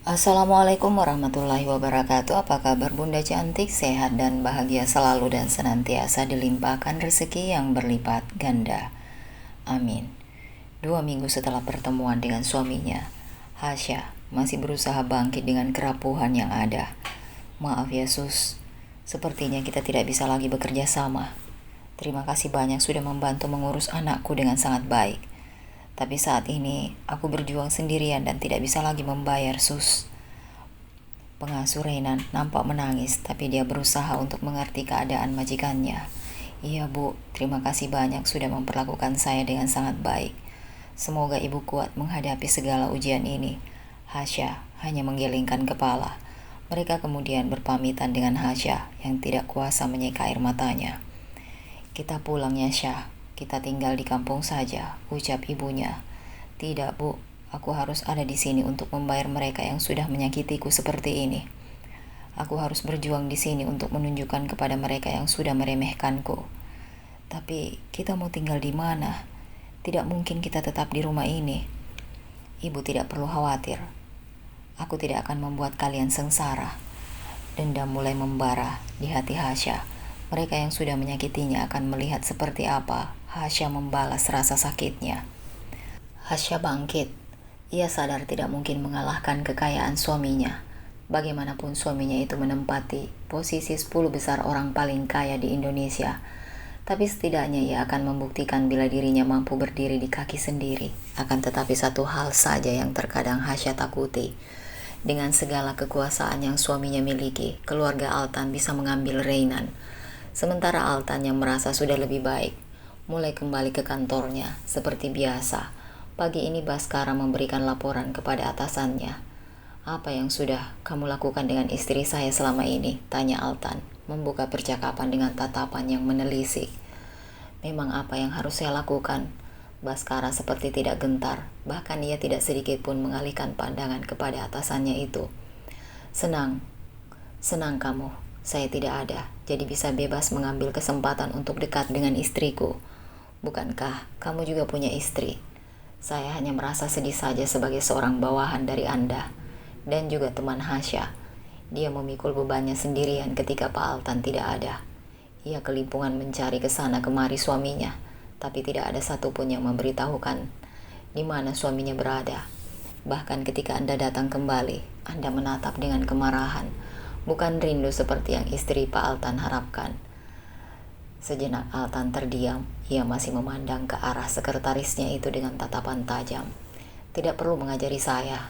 Assalamualaikum warahmatullahi wabarakatuh. Apa kabar Bunda cantik, sehat dan bahagia selalu dan senantiasa dilimpahkan rezeki yang berlipat ganda. Amin. 2 minggu setelah pertemuan dengan suaminya, Hasya masih berusaha bangkit dengan kerapuhan yang ada. Maaf ya sus, sepertinya kita tidak bisa lagi bekerja sama. Terima kasih banyak sudah membantu mengurus anakku dengan sangat baik. Tapi saat ini aku berjuang sendirian dan tidak bisa lagi membayar sus. Pengasuh Renan nampak menangis, tapi dia berusaha untuk mengerti keadaan majikannya. Iya bu, terima kasih banyak sudah memperlakukan saya dengan sangat baik. Semoga ibu kuat menghadapi segala ujian ini. Hasya hanya menggelengkan kepala. Mereka kemudian berpamitan dengan Hasya yang tidak kuasa menyeka air matanya. Kita pulang ya Syah, kita tinggal di kampung saja, ucap ibunya. Tidak bu, aku harus ada di sini untuk membayar mereka yang sudah menyakitiku seperti ini. Aku harus berjuang di sini untuk menunjukkan kepada mereka yang sudah meremehkanku. Tapi kita mau tinggal di mana? Tidak mungkin kita tetap di rumah ini. Ibu tidak perlu khawatir. Aku tidak akan membuat kalian sengsara. Dendam mulai membara di hati Hasya. Mereka yang sudah menyakitinya akan melihat seperti apa Hasya membalas rasa sakitnya. Hasya bangkit. Ia sadar tidak mungkin mengalahkan kekayaan suaminya. Bagaimanapun suaminya itu menempati posisi 10 besar orang paling kaya di Indonesia. Tapi setidaknya ia akan membuktikan bila dirinya mampu berdiri di kaki sendiri. Akan tetapi satu hal saja yang terkadang Hasya takuti. Dengan segala kekuasaan yang suaminya miliki, keluarga Altan bisa mengambil Reinan. Sementara Altan yang merasa sudah lebih baik, mulai kembali ke kantornya seperti biasa. Pagi ini Baskara memberikan laporan kepada atasannya. Apa yang sudah kamu lakukan dengan istri saya selama ini? Tanya Altan, membuka percakapan dengan tatapan yang menelisik. Memang apa yang harus saya lakukan? Baskara seperti tidak gentar, bahkan ia tidak sedikit pun mengalihkan pandangan kepada atasannya itu. Senang kamu. Saya tidak ada, jadi bisa bebas mengambil kesempatan untuk dekat dengan istriku. Bukankah kamu juga punya istri? Saya hanya merasa sedih saja sebagai seorang bawahan dari Anda. Dan juga teman Hasya. Dia memikul bebannya sendirian ketika Pak Altan tidak ada. Ia kelimpungan mencari kesana kemari suaminya, tapi tidak ada satupun yang memberitahukan di mana suaminya berada. Bahkan ketika Anda datang kembali, Anda menatap dengan kemarahan. Bukan rindu seperti yang istri Pak Altan harapkan. Sejenak Altan terdiam. Ia masih memandang ke arah sekretarisnya itu dengan tatapan tajam. Tidak perlu mengajari saya.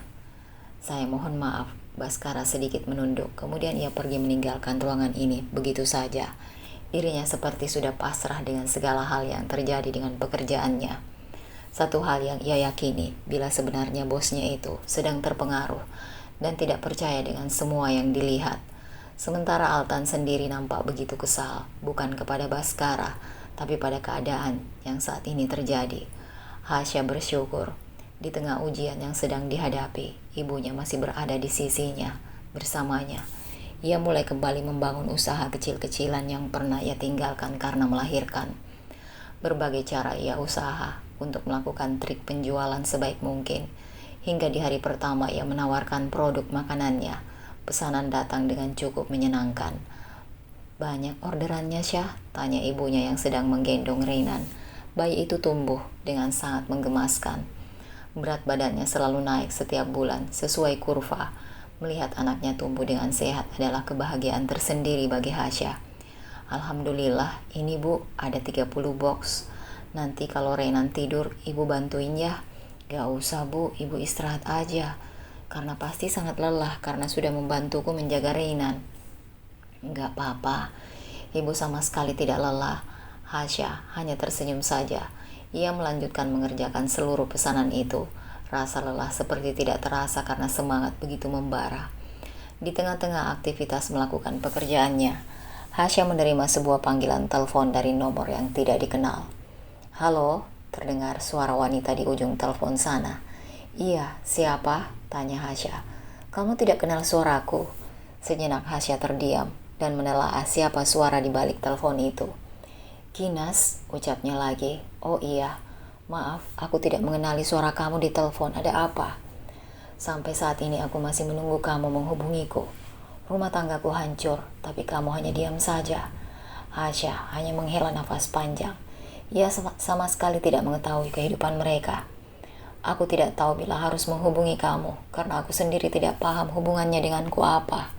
Saya mohon maaf. Baskara sedikit menunduk. Kemudian ia pergi meninggalkan ruangan ini begitu saja. Dirinya seperti sudah pasrah dengan segala hal yang terjadi dengan pekerjaannya. Satu hal yang ia yakini, bila sebenarnya bosnya itu sedang terpengaruh dan tidak percaya dengan semua yang dilihat. Sementara Altan sendiri nampak begitu kesal, bukan kepada Baskara, tapi pada keadaan yang saat ini terjadi. Hasya bersyukur, di tengah ujian yang sedang dihadapi, ibunya masih berada di sisinya, bersamanya. Ia mulai kembali membangun usaha kecil-kecilan yang pernah ia tinggalkan karena melahirkan. Berbagai cara ia usaha untuk melakukan trik penjualan sebaik mungkin. Hingga di hari pertama ia menawarkan produk makanannya. Pesanan datang dengan cukup menyenangkan. Banyak orderannya Syah? Tanya ibunya yang sedang menggendong Reinan. Bayi itu tumbuh dengan sangat menggemaskan. Berat badannya selalu naik setiap bulan sesuai kurva. Melihat anaknya tumbuh dengan sehat adalah kebahagiaan tersendiri bagi Hasya. Alhamdulillah, ini bu, ada 30 box. Nanti kalau Reinan tidur, ibu bantuin ya. Gak usah bu, ibu istirahat aja. Karena pasti sangat lelah karena sudah membantuku menjaga Reinan. Gak apa-apa, ibu sama sekali tidak lelah. Hasya hanya tersenyum saja. Ia melanjutkan mengerjakan seluruh pesanan itu. Rasa lelah seperti tidak terasa karena semangat begitu membara. Di tengah-tengah aktivitas melakukan pekerjaannya, Hasya menerima sebuah panggilan telepon dari nomor yang tidak dikenal. Halo, terdengar suara wanita di ujung telepon sana. Iya, siapa? Tanya Hasya. Kamu tidak kenal suaraku? Sejenak Hasya terdiam dan menelaah siapa suara di balik telepon itu. Kinas, ucapnya lagi. Oh iya, maaf, aku tidak mengenali suara kamu di telepon. Ada apa? Sampai saat ini aku masih menunggu kamu menghubungiku. Rumah tanggaku hancur, tapi kamu hanya diam saja. Hasya hanya menghela nafas panjang. Ia sama sekali tidak mengetahui kehidupan mereka. Aku tidak tahu bila harus menghubungi kamu, karena aku sendiri tidak paham hubungannya denganku apa.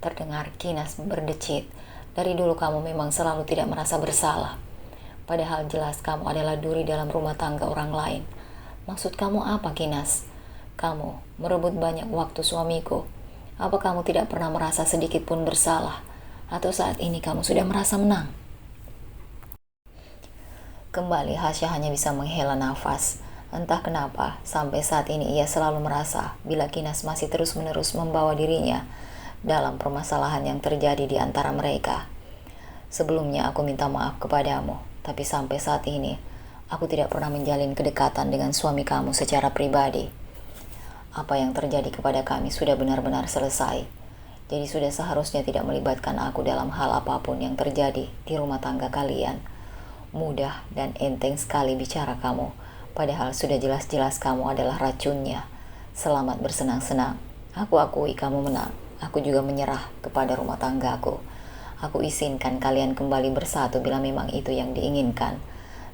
Terdengar Kinas berdecit. Dari dulu kamu memang selalu tidak merasa bersalah. Padahal jelas kamu adalah duri dalam rumah tangga orang lain. Maksud kamu apa, Kinas? Kamu merebut banyak waktu suamiku. Apa kamu tidak pernah merasa sedikit pun bersalah? Atau saat ini kamu sudah merasa menang? Kembali Hasya hanya bisa menghela nafas. Entah kenapa, sampai saat ini ia selalu merasa bila Kinas masih terus-menerus membawa dirinya dalam permasalahan yang terjadi di antara mereka. Sebelumnya aku minta maaf kepadamu, tapi sampai saat ini aku tidak pernah menjalin kedekatan dengan suami kamu secara pribadi. Apa yang terjadi kepada kami sudah benar-benar selesai. Jadi sudah seharusnya tidak melibatkan aku dalam hal apapun yang terjadi di rumah tangga kalian. Mudah dan enteng sekali bicara kamu, padahal sudah jelas-jelas kamu adalah racunnya. Selamat bersenang-senang. Aku akui kamu menang. Aku juga menyerah kepada rumah tanggaku. Aku izinkan kalian kembali bersatu bila memang itu yang diinginkan.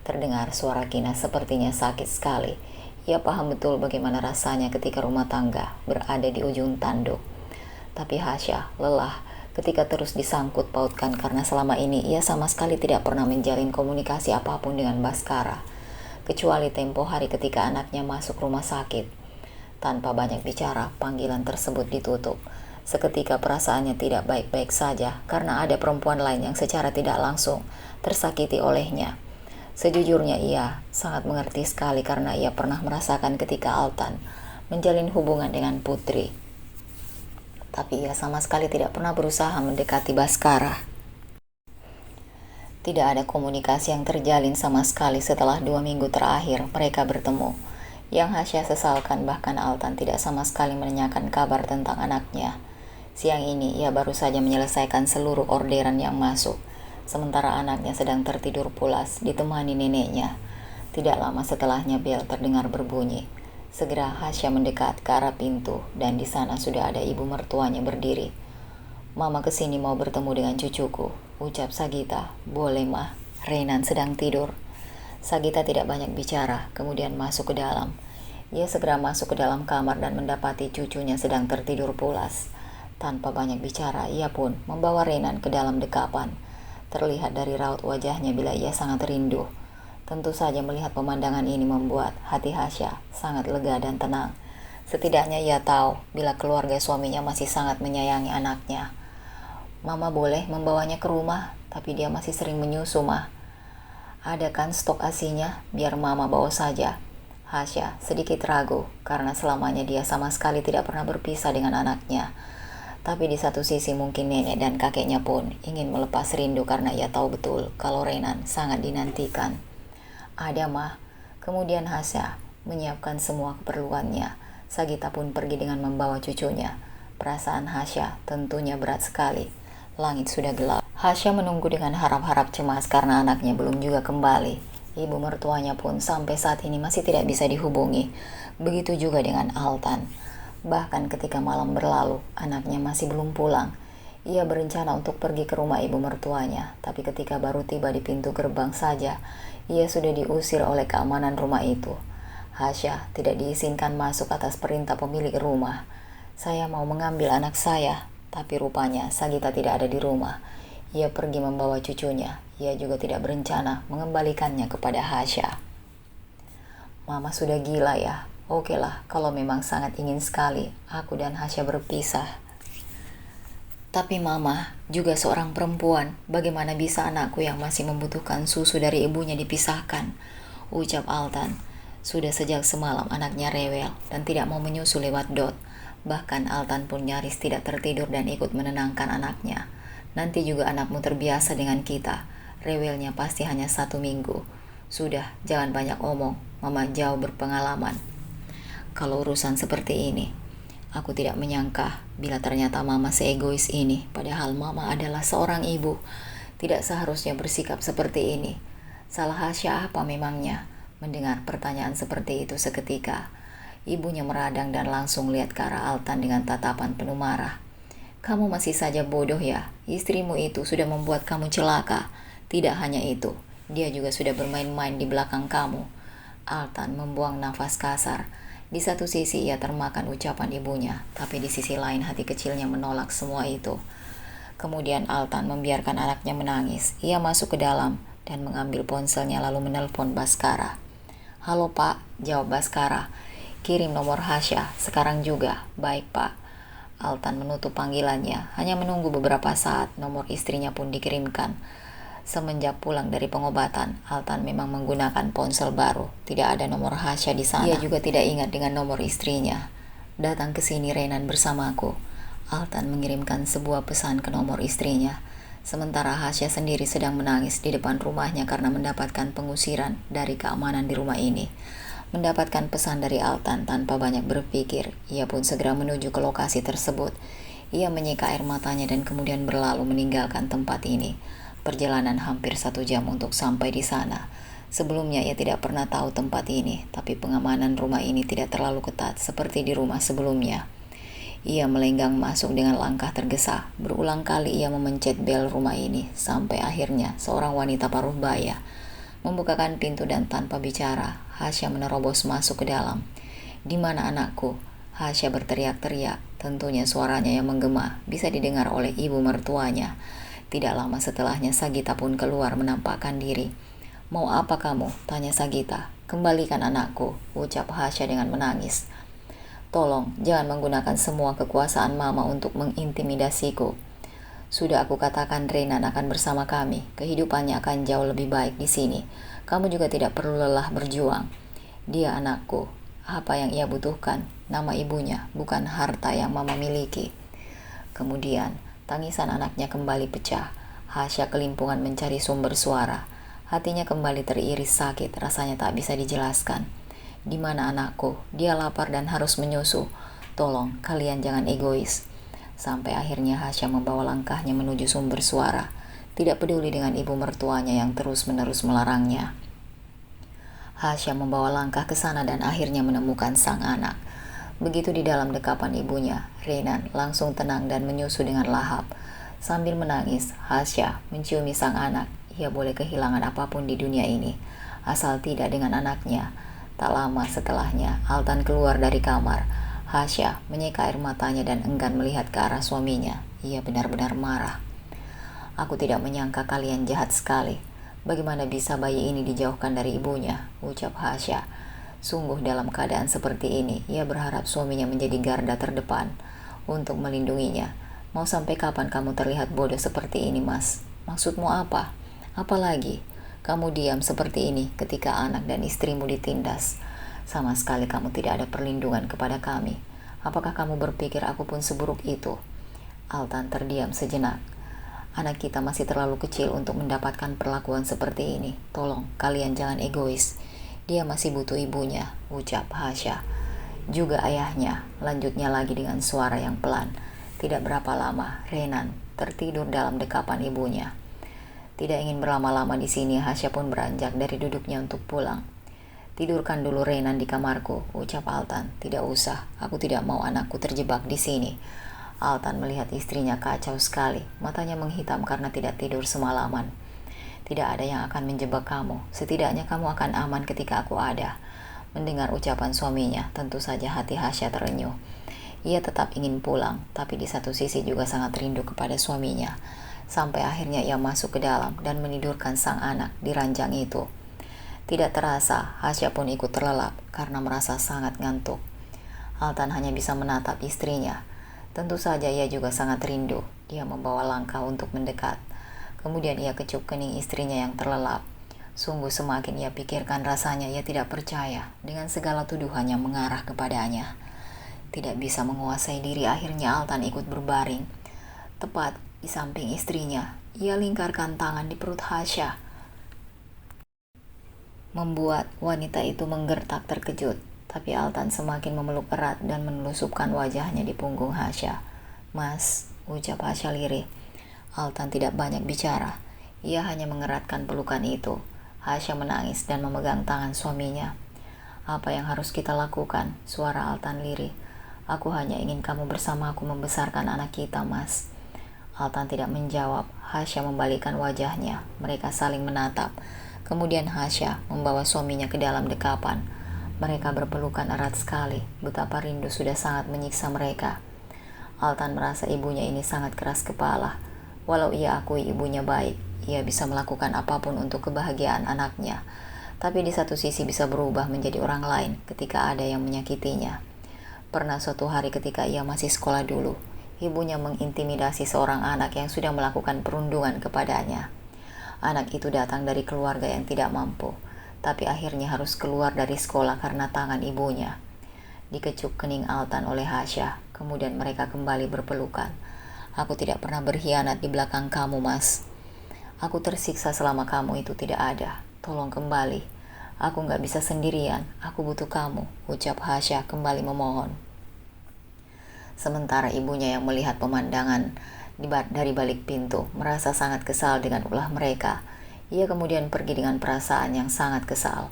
Terdengar suara Kinas sepertinya sakit sekali. Ia paham betul bagaimana rasanya ketika rumah tangga berada di ujung tanduk. Tapi Hasya lelah ketika terus disangkut pautkan karena selama ini ia sama sekali tidak pernah menjalin komunikasi apapun dengan Baskara. Kecuali tempo hari ketika anaknya masuk rumah sakit. Tanpa banyak bicara, panggilan tersebut ditutup. Seketika perasaannya tidak baik-baik saja karena ada perempuan lain yang secara tidak langsung tersakiti olehnya. Sejujurnya ia sangat mengerti sekali karena ia pernah merasakan ketika Altan menjalin hubungan dengan Putri. Tapi ia sama sekali tidak pernah berusaha mendekati Baskara. Tidak ada komunikasi yang terjalin sama sekali setelah 2 minggu terakhir mereka bertemu. Yang Hasya sesalkan bahkan Altan tidak sama sekali menanyakan kabar tentang anaknya. Siang ini ia baru saja menyelesaikan seluruh orderan yang masuk. Sementara anaknya sedang tertidur pulas ditemani neneknya. Tidak lama setelahnya bel terdengar berbunyi. Segera Hasya mendekat ke arah pintu dan di sana sudah ada ibu mertuanya berdiri. Mama kesini mau bertemu dengan cucuku, ucap Sagita. Boleh mah, Renan sedang tidur. Sagita tidak banyak bicara, kemudian masuk ke dalam. Ia segera masuk ke dalam kamar dan mendapati cucunya sedang tertidur pulas. Tanpa banyak bicara, ia pun membawa Renan ke dalam dekapan. Terlihat dari raut wajahnya bila ia sangat rindu. Tentu saja melihat pemandangan ini membuat hati Hasya sangat lega dan tenang. Setidaknya ia tahu bila keluarga suaminya masih sangat menyayangi anaknya. Mama boleh membawanya ke rumah, tapi dia masih sering menyusu, Mah. Ada kan stok ASI-nya, biar Mama bawa saja. Hasya sedikit ragu karena selamanya dia sama sekali tidak pernah berpisah dengan anaknya. Tapi di satu sisi mungkin nenek dan kakeknya pun ingin melepas rindu karena ia tahu betul kalau Renan sangat dinantikan. Ada mah. Kemudian Hasya menyiapkan semua keperluannya. Sagita pun pergi dengan membawa cucunya. Perasaan Hasya tentunya berat sekali. Langit sudah gelap. Hasya menunggu dengan harap-harap cemas karena anaknya belum juga kembali. Ibu mertuanya pun sampai saat ini masih tidak bisa dihubungi. Begitu juga dengan Altan. Bahkan ketika malam berlalu, anaknya masih belum pulang. Ia berencana untuk pergi ke rumah ibu mertuanya, tapi ketika baru tiba di pintu gerbang saja, ia sudah diusir oleh keamanan rumah itu. Hasya tidak diizinkan masuk atas perintah pemilik rumah. Saya mau mengambil anak saya, tapi rupanya Sagita tidak ada di rumah. Ia pergi membawa cucunya. Ia juga tidak berencana mengembalikannya kepada Hasya. Mama sudah gila ya. Oke lah, kalau memang sangat ingin sekali aku dan Hasya berpisah. Tapi Mama juga seorang perempuan. Bagaimana bisa anakku yang masih membutuhkan susu dari ibunya dipisahkan? Ucap Altan. Sudah sejak semalam anaknya rewel dan tidak mau menyusu lewat dot. Bahkan Altan pun nyaris tidak tertidur dan ikut menenangkan anaknya. Nanti juga anakmu terbiasa dengan kita. Rewelnya pasti hanya 1 minggu. Sudah, jangan banyak omong. Mama jauh berpengalaman. Kalau urusan seperti ini, aku tidak menyangka bila ternyata Mama seegois ini. Padahal Mama adalah seorang ibu. Tidak seharusnya bersikap seperti ini. Salah Hasya apa memangnya? Mendengar pertanyaan seperti itu seketika, Ibunya meradang dan langsung lihat ke arah Altan dengan tatapan penuh marah. Kamu masih saja bodoh ya, istrimu itu sudah membuat kamu celaka. Tidak hanya itu, dia juga sudah bermain-main di belakang kamu. Altan membuang nafas kasar. Di satu sisi ia termakan ucapan ibunya, tapi di sisi lain hati kecilnya menolak semua itu. Kemudian Altan membiarkan anaknya menangis. Ia masuk ke dalam dan mengambil ponselnya lalu menelpon Baskara. Halo Pak, jawab Baskara. Kirim nomor Hasya, sekarang juga. Baik Pak. Altan menutup panggilannya, hanya menunggu beberapa saat nomor istrinya pun dikirimkan. Semenjak pulang dari pengobatan, Altan memang menggunakan ponsel baru. Tidak ada nomor Hasya di sana. Ia juga tidak ingat dengan nomor istrinya. Datang ke sini Renan bersamaku. Altan mengirimkan sebuah pesan ke nomor istrinya. Sementara Hasya sendiri sedang menangis di depan rumahnya karena mendapatkan pengusiran dari keamanan di rumah ini. Mendapatkan pesan dari Altan tanpa banyak berpikir, ia pun segera menuju ke lokasi tersebut. Ia menyeka air matanya dan kemudian berlalu meninggalkan tempat ini. Perjalanan hampir 1 jam untuk sampai di sana. Sebelumnya ia tidak pernah tahu tempat ini, tapi pengamanan rumah ini tidak terlalu ketat seperti di rumah sebelumnya. Ia melenggang masuk dengan langkah tergesa. Berulang kali ia memencet bel rumah ini, sampai akhirnya seorang wanita paruh baya membukakan pintu dan tanpa bicara, Hasya menerobos masuk ke dalam. Di mana anakku? Hasya berteriak-teriak. Tentunya suaranya yang menggema bisa didengar oleh ibu mertuanya. Tidak lama setelahnya Sagita pun keluar menampakkan diri. Mau apa kamu? Tanya Sagita. Kembalikan anakku, ucap Hasya dengan menangis. Tolong, jangan menggunakan semua kekuasaan mama untuk mengintimidasiku. Sudah aku katakan Renan akan bersama kami. Kehidupannya akan jauh lebih baik di sini. Kamu juga tidak perlu lelah berjuang. Dia anakku. Apa yang ia butuhkan? Nama ibunya, bukan harta yang mama miliki. Kemudian, tangisan anaknya kembali pecah. Hasya kelimpungan mencari sumber suara. Hatinya kembali teriris sakit, rasanya tak bisa dijelaskan. Di mana anakku? Dia lapar dan harus menyusu. Tolong, kalian jangan egois. Sampai akhirnya Hasya membawa langkahnya menuju sumber suara. Tidak peduli dengan ibu mertuanya yang terus-menerus melarangnya. Hasya membawa langkah ke sana dan akhirnya menemukan sang anak. Begitu di dalam dekapan ibunya, Renan langsung tenang dan menyusu dengan lahap. Sambil menangis, Hasya menciumi sang anak. Ia boleh kehilangan apapun di dunia ini, asal tidak dengan anaknya. Tak lama setelahnya, Altan keluar dari kamar. Hasya menyeka air matanya dan enggan melihat ke arah suaminya. Ia benar-benar marah. Aku tidak menyangka kalian jahat sekali. Bagaimana bisa bayi ini dijauhkan dari ibunya? Ucap Hasya. Sungguh dalam keadaan seperti ini, ia berharap suaminya menjadi garda terdepan untuk melindunginya. Mau sampai kapan kamu terlihat bodoh seperti ini, Mas? Maksudmu apa? Apalagi kamu diam seperti ini ketika anak dan istrimu ditindas. Sama sekali kamu tidak ada perlindungan kepada kami. Apakah kamu berpikir aku pun seburuk itu? Altan terdiam sejenak. Anak kita masih terlalu kecil untuk mendapatkan perlakuan seperti ini. Tolong, kalian jangan egois. Dia masih butuh ibunya, ucap Hasya. Juga ayahnya, lanjutnya lagi dengan suara yang pelan. Tidak berapa lama, Renan tertidur dalam dekapan ibunya. Tidak ingin berlama-lama di sini, Hasya pun beranjak dari duduknya untuk pulang. Tidurkan dulu Renan di kamarku, ucap Altan. Tidak usah, aku tidak mau anakku terjebak di sini. Altan melihat istrinya kacau sekali, matanya menghitam karena tidak tidur semalaman. Tidak ada yang akan menjebak kamu, setidaknya kamu akan aman ketika aku ada. Mendengar ucapan suaminya, tentu saja hati Hasya terenyuh. Ia tetap ingin pulang, tapi di satu sisi juga sangat rindu kepada suaminya. Sampai akhirnya ia masuk ke dalam dan menidurkan sang anak di ranjang itu. Tidak terasa, Hasya pun ikut terlelap karena merasa sangat ngantuk. Altan hanya bisa menatap istrinya. Tentu saja ia juga sangat rindu. Dia membawa langkah untuk mendekat. Kemudian ia kecup kening istrinya yang terlelap. Sungguh semakin ia pikirkan rasanya ia tidak percaya dengan segala tuduhan yang mengarah kepadanya. Tidak bisa menguasai diri, akhirnya Altan ikut berbaring. Tepat di samping istrinya, ia lingkarkan tangan di perut Hasya, membuat wanita itu menggertak terkejut. Tapi Altan semakin memeluk erat dan menelusupkan wajahnya di punggung Hasya. Mas, ucap Hasya lirih. Altan tidak banyak bicara. Ia hanya mengeratkan pelukan itu. Hasya menangis dan memegang tangan suaminya. Apa yang harus kita lakukan? Suara Altan lirih. Aku hanya ingin kamu bersama aku membesarkan anak kita, Mas. Altan tidak menjawab. Hasya membalikkan wajahnya. Mereka saling menatap. Kemudian Hasya membawa suaminya ke dalam dekapan. Mereka berpelukan erat sekali. Betapa rindu sudah sangat menyiksa mereka. Altan merasa ibunya ini sangat keras kepala. Walau ia akui ibunya baik, ia bisa melakukan apapun untuk kebahagiaan anaknya. Tapi di satu sisi bisa berubah menjadi orang lain ketika ada yang menyakitinya. Pernah suatu hari ketika ia masih sekolah dulu, ibunya mengintimidasi seorang anak yang sudah melakukan perundungan kepadanya. Anak itu datang dari keluarga yang tidak mampu, tapi akhirnya harus keluar dari sekolah karena tangan ibunya. Dikecup kening Altan oleh Hasya, kemudian mereka kembali berpelukan. Aku tidak pernah berkhianat di belakang kamu, Mas. Aku tersiksa selama kamu itu tidak ada. Tolong kembali. Aku gak bisa sendirian. Aku butuh kamu, ucap Hasya kembali memohon. Sementara ibunya yang melihat pemandangan dari balik pintu merasa sangat kesal dengan ulah mereka. Ia kemudian pergi dengan perasaan yang sangat kesal.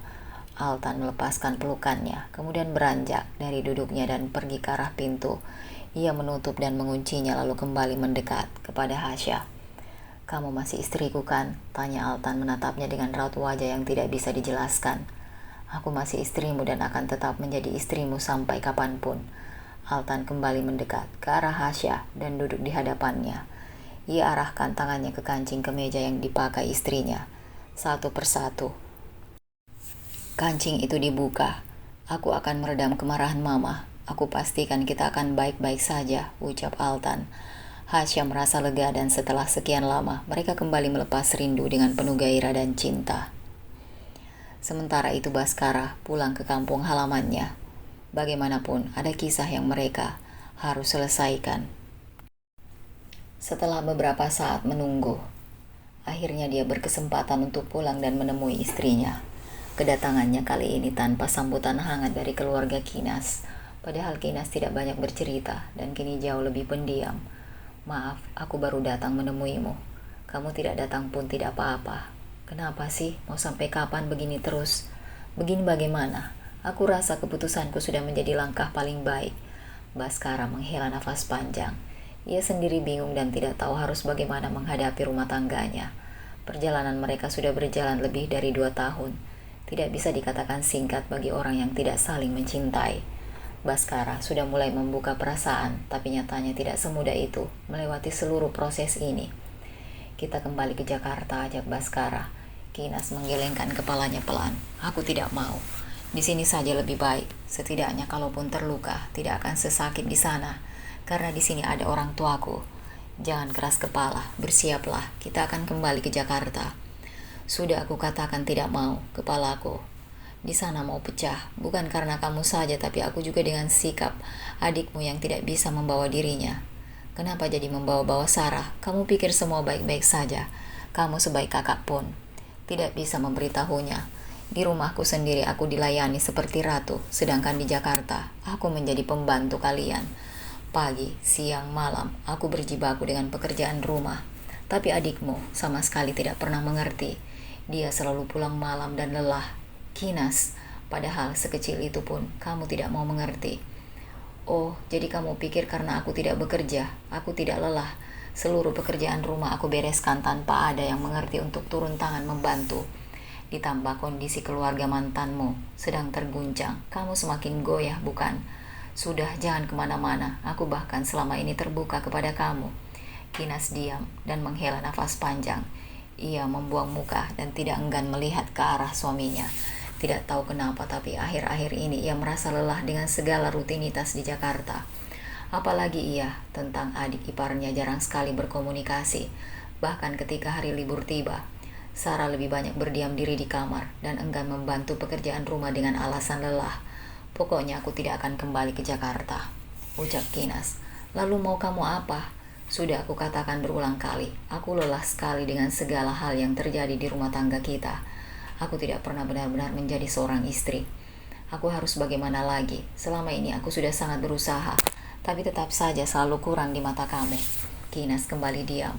Altan melepaskan pelukannya, kemudian beranjak dari duduknya dan pergi ke arah pintu. Ia menutup dan menguncinya lalu kembali mendekat kepada Hasya. Kamu masih istriku kan? Tanya Altan menatapnya dengan raut wajah yang tidak bisa dijelaskan. Aku masih istrimu dan akan tetap menjadi istrimu sampai kapanpun. Altan kembali mendekat ke arah Hasya dan duduk di hadapannya. Ia arahkan tangannya ke kancing kemeja yang dipakai istrinya. Satu persatu kancing itu dibuka. Aku akan meredam kemarahan Mama. Aku pastikan kita akan baik-baik saja, ucap Altan. Hasya merasa lega dan setelah sekian lama, mereka kembali melepas rindu dengan penuh gairah dan cinta. Sementara itu Baskara pulang ke kampung halamannya. Bagaimanapun ada kisah yang mereka harus selesaikan. Setelah beberapa saat menunggu, akhirnya dia berkesempatan untuk pulang dan menemui istrinya. Kedatangannya kali ini tanpa sambutan hangat dari keluarga Kinas. Padahal Kinas tidak banyak bercerita dan kini jauh lebih pendiam. Maaf, aku baru datang menemuimu. Kamu tidak datang pun tidak apa-apa. Kenapa sih? Mau sampai kapan begini terus? Begini bagaimana? Aku rasa keputusanku sudah menjadi langkah paling baik. Baskara menghela nafas panjang. Ia sendiri bingung dan tidak tahu harus bagaimana menghadapi rumah tangganya. Perjalanan mereka sudah berjalan lebih dari 2 tahun. Tidak bisa dikatakan singkat bagi orang yang tidak saling mencintai. Baskara sudah mulai membuka perasaan, tapi nyatanya tidak semudah itu melewati seluruh proses ini. Kita kembali ke Jakarta, ajak Baskara. Kinas menggelengkan kepalanya pelan. Aku tidak mau. Di sini saja lebih baik. Setidaknya kalaupun terluka, tidak akan sesakit di sana. Karena di sini ada orang tuaku. Jangan keras kepala, bersiaplah. Kita akan kembali ke Jakarta. Sudah aku katakan tidak mau, kepalaku. Di sana mau pecah, bukan karena kamu saja, tapi aku juga dengan sikap adikmu yang tidak bisa membawa dirinya. Kenapa jadi membawa-bawa Sarah? Kamu pikir semua baik-baik saja. Kamu sebaik kakak pun tidak bisa memberitahunya. Di rumahku sendiri aku dilayani seperti ratu, sedangkan di Jakarta aku menjadi pembantu kalian. Pagi, siang, malam aku berjibaku dengan pekerjaan rumah. Tapi adikmu sama sekali tidak pernah mengerti. Dia selalu pulang malam dan lelah. Kinas, padahal sekecil itu pun kamu tidak mau mengerti. Oh, jadi kamu pikir karena aku tidak bekerja, aku tidak lelah. Seluruh pekerjaan rumah aku bereskan tanpa ada yang mengerti untuk turun tangan membantu. Ditambah kondisi keluarga mantanmu sedang terguncang, kamu semakin goyah, bukan? Sudah, jangan kemana-mana. Aku bahkan selama ini terbuka kepada kamu. Kinas diam dan menghela nafas panjang. Ia membuang muka dan tidak enggan melihat ke arah suaminya. Tidak tahu kenapa, tapi akhir-akhir ini ia merasa lelah dengan segala rutinitas di Jakarta. Apalagi ia tentang adik iparnya jarang sekali berkomunikasi. Bahkan ketika hari libur tiba, Sarah lebih banyak berdiam diri di kamar dan enggan membantu pekerjaan rumah dengan alasan lelah. Pokoknya aku tidak akan kembali ke Jakarta, ucap Kinas. Lalu mau kamu apa? Sudah aku katakan berulang kali, aku lelah sekali dengan segala hal yang terjadi di rumah tangga kita. Aku tidak pernah benar-benar menjadi seorang istri. Aku harus bagaimana lagi? Selama ini aku sudah sangat berusaha, tapi tetap saja selalu kurang di mata kamu. Kinas kembali diam.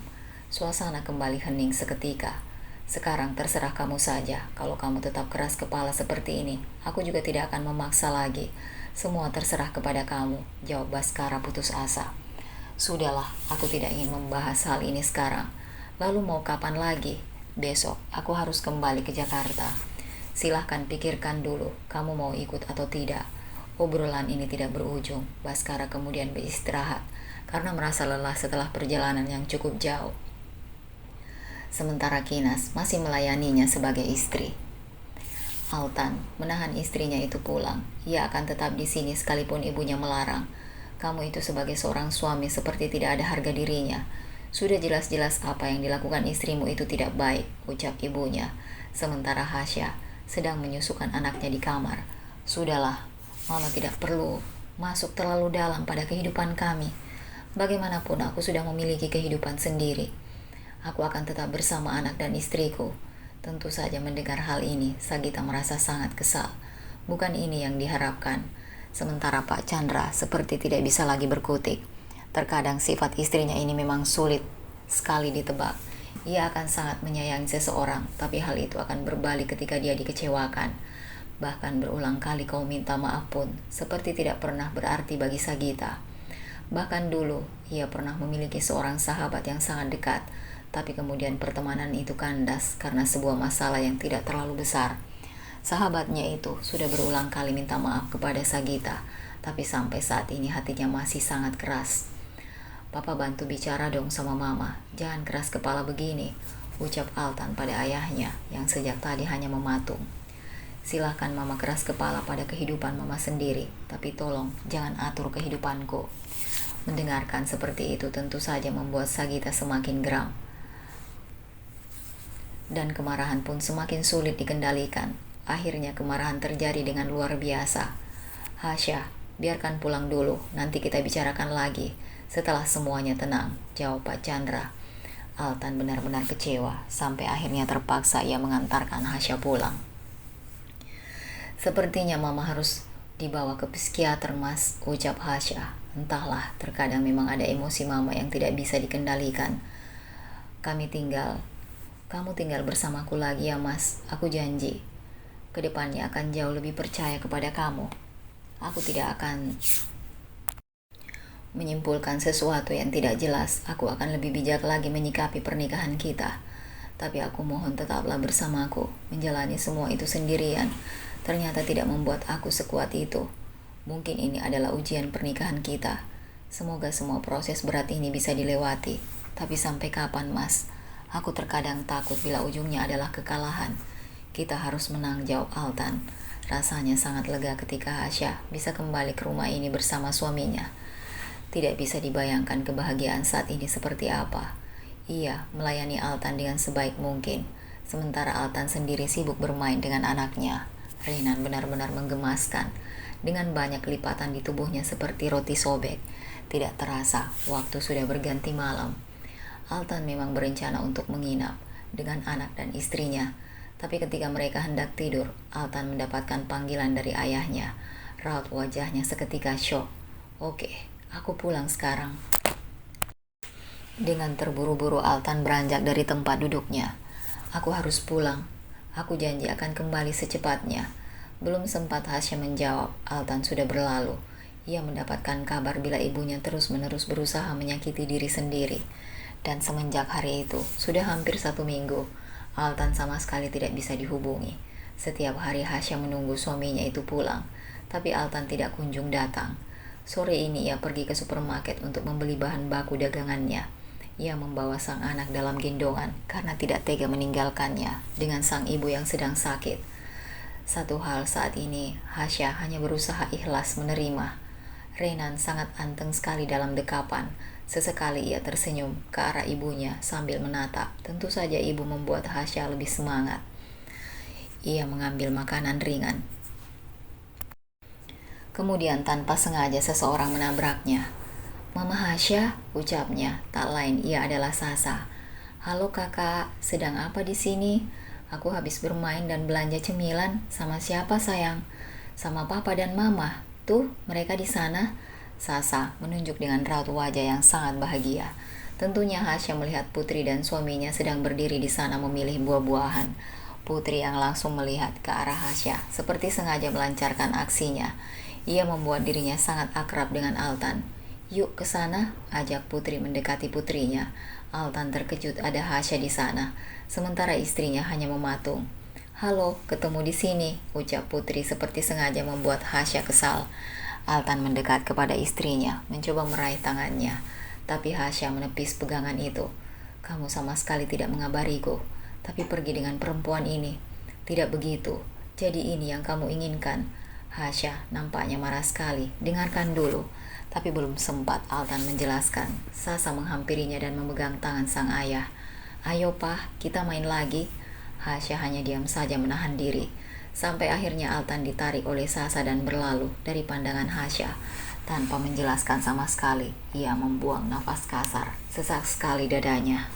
Suasana kembali hening seketika. Sekarang terserah kamu saja. Kalau kamu tetap keras kepala seperti ini, aku juga tidak akan memaksa lagi. Semua terserah kepada kamu, jawab Baskara putus asa. Sudahlah, aku tidak ingin membahas hal ini sekarang. Lalu mau kapan lagi? Besok, aku harus kembali ke Jakarta. Silahkan pikirkan dulu, kamu mau ikut atau tidak. Obrolan ini tidak berujung. Baskara kemudian beristirahat, karena merasa lelah setelah perjalanan yang cukup jauh. Sementara Kinas masih melayaninya sebagai istri. Altan menahan istrinya itu pulang. Ia akan tetap di sini sekalipun ibunya melarang. Kamu itu sebagai seorang suami seperti tidak ada harga dirinya. Sudah jelas-jelas apa yang dilakukan istrimu itu tidak baik, ucap ibunya. Sementara Hasya sedang menyusukan anaknya di kamar. Sudahlah, Mama tidak perlu masuk terlalu dalam pada kehidupan kami. Bagaimanapun aku sudah memiliki kehidupan sendiri. Aku akan tetap bersama anak dan istriku. Tentu saja mendengar hal ini, Sagita merasa sangat kesal. Bukan ini yang diharapkan. Sementara Pak Chandra seperti tidak bisa lagi berkutik. Terkadang sifat istrinya ini memang sulit sekali ditebak. Ia akan sangat menyayangi seseorang, tapi hal itu akan berbalik ketika dia dikecewakan. Bahkan berulang kali kau minta maaf pun, seperti tidak pernah berarti bagi Sagita. Bahkan dulu, ia pernah memiliki seorang sahabat yang sangat dekat, tapi kemudian pertemanan itu kandas karena sebuah masalah yang tidak terlalu besar. Sahabatnya itu sudah berulang kali minta maaf kepada Sagita, tapi sampai saat ini hatinya masih sangat keras. Papa bantu bicara dong sama Mama, jangan keras kepala begini, ucap Altan pada ayahnya yang sejak tadi hanya mematung. Silahkan Mama keras kepala pada kehidupan Mama sendiri, tapi tolong jangan atur kehidupanku. Mendengarkan seperti itu tentu saja membuat Sagita semakin geram. Dan kemarahan pun semakin sulit dikendalikan. Akhirnya kemarahan terjadi dengan luar biasa. Hasya, biarkan pulang dulu, nanti kita bicarakan lagi setelah semuanya tenang, jawab Pak Chandra. Altan benar-benar kecewa, sampai akhirnya terpaksa ia mengantarkan Hasya pulang. Sepertinya Mama harus dibawa ke psikiater, Mas, ucap Hasya. Entahlah, terkadang memang ada emosi Mama yang tidak bisa dikendalikan. Kamu tinggal bersamaku lagi ya, Mas. Aku janji, kedepannya akan jauh lebih percaya kepada kamu. Aku tidak akan menyimpulkan sesuatu yang tidak jelas. Aku akan lebih bijak lagi menyikapi pernikahan kita. Tapi aku mohon tetaplah bersamaku. Menjalani semua itu sendirian ternyata tidak membuat aku sekuat itu. Mungkin ini adalah ujian pernikahan kita. Semoga semua proses berat ini bisa dilewati. Tapi sampai kapan, Mas? Aku terkadang takut bila ujungnya adalah kekalahan. Kita harus menang, jawab Altan. Rasanya sangat lega ketika Hasya bisa kembali ke rumah ini bersama suaminya. Tidak bisa dibayangkan kebahagiaan saat ini seperti apa. Ia melayani Altan dengan sebaik mungkin, sementara Altan sendiri sibuk bermain dengan anaknya. Renan benar-benar menggemaskan. Dengan banyak lipatan di tubuhnya seperti roti sobek. Tidak terasa, waktu sudah berganti malam. Altan memang berencana untuk menginap dengan anak dan istrinya. Tapi ketika mereka hendak tidur, Altan mendapatkan panggilan dari ayahnya. Raut wajahnya seketika syok. Oke, aku pulang sekarang. Dengan terburu-buru Altan beranjak dari tempat duduknya. Aku harus pulang. Aku janji akan kembali secepatnya. Belum sempat Hasya menjawab, Altan sudah berlalu. Ia mendapatkan kabar bila ibunya terus-menerus berusaha menyakiti diri sendiri. Dan semenjak hari itu, sudah hampir 1 minggu, Altan sama sekali tidak bisa dihubungi. Setiap hari Hasya menunggu suaminya itu pulang, tapi Altan tidak kunjung datang. Sore ini ia pergi ke supermarket untuk membeli bahan baku dagangannya. Ia membawa sang anak dalam gendongan karena tidak tega meninggalkannya dengan sang ibu yang sedang sakit. Satu hal saat ini, Hasya hanya berusaha ikhlas menerima. Renan sangat anteng sekali dalam dekapan. Sesekali ia tersenyum ke arah ibunya sambil menatap. Tentu saja ibu membuat Hasya lebih semangat. Ia mengambil makanan ringan. Kemudian tanpa sengaja seseorang menabraknya. Mama Hasya, ucapnya. Tak lain ia adalah Sasa. Halo kakak, sedang apa di sini? Aku habis bermain dan belanja cemilan. Sama siapa sayang? Sama papa dan mama. Tuh, mereka di sana. Sasa menunjuk dengan raut wajah yang sangat bahagia. Tentunya Hasya melihat Putri dan suaminya sedang berdiri di sana memilih buah-buahan. Putri yang langsung melihat ke arah Hasya, seperti sengaja melancarkan aksinya. Ia membuat dirinya sangat akrab dengan Altan. "Yuk ke sana," ajak Putri mendekati putrinya. Altan terkejut ada Hasya di sana, sementara istrinya hanya mematung. "Halo, ketemu di sini," ucap Putri seperti sengaja membuat Hasya kesal. Altan mendekat kepada istrinya, mencoba meraih tangannya. Tapi Hasya menepis pegangan itu. "Kamu sama sekali tidak mengabariku, tapi pergi dengan perempuan ini." "Tidak begitu, jadi ini yang kamu inginkan." Hasya nampaknya marah sekali. "Dengarkan dulu." Tapi belum sempat Altan menjelaskan, Sasa menghampirinya dan memegang tangan sang ayah. "Ayo Pak, kita main lagi." Hasya hanya diam saja menahan diri. Sampai akhirnya Altan ditarik oleh Sasa dan berlalu dari pandangan Hasya. Tanpa menjelaskan sama sekali, ia membuang nafas kasar. Sesak sekali dadanya.